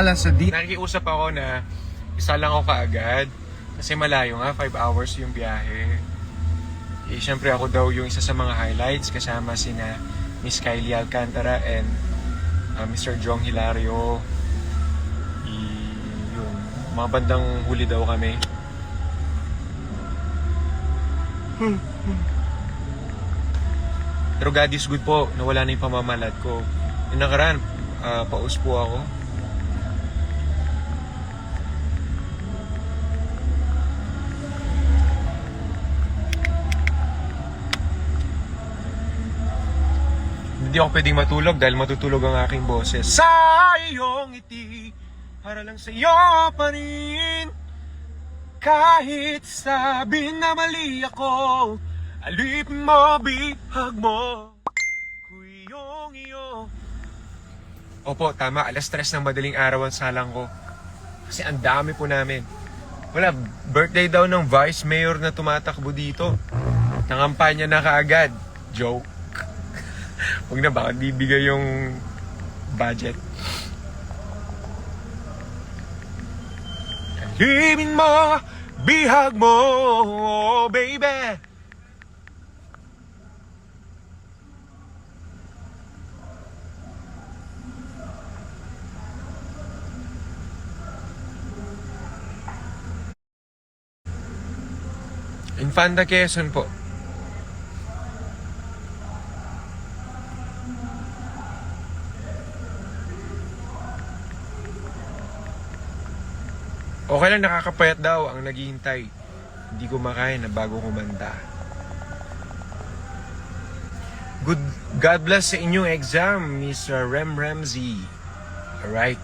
Nakikiusap ako na isa lang ako kaagad. Kasi malayo nga, 5 hours yung biyahe. Eh, syempre ako daw yung isa sa mga highlights kasama sina Miss Kylie Alcantara and Mr. Jong Hilario. Yun, mga bandang huli daw kami. Pero God is good po, nawala na yung pamamalat ko. Yung nakaraan, paus po ako. Hindi ako pwedeng matulog dahil matutulog ang aking boses. Sa iyong ngiti, para lang sa iyo pa rin. Kahit sabihin na mali ako, alipin mo, bihag mo, kuyong iyo. Opo, tama, 3:00 ng madaling araw ang salang ko. Kasi ang dami po namin. Wala, birthday daw ng vice mayor na tumatakbo dito. Nangampanya na kaagad. Joke. Huwag na, baka bibigay yung budget. Alipin mo, bihag mo, oh baby. Infanta Quezon po. Okay lang, nakakapayat daw ang naghihintay. Hindi ko makain na bago kumanta. God bless sa inyong exam, Mr. Rem Ramsey. Alright.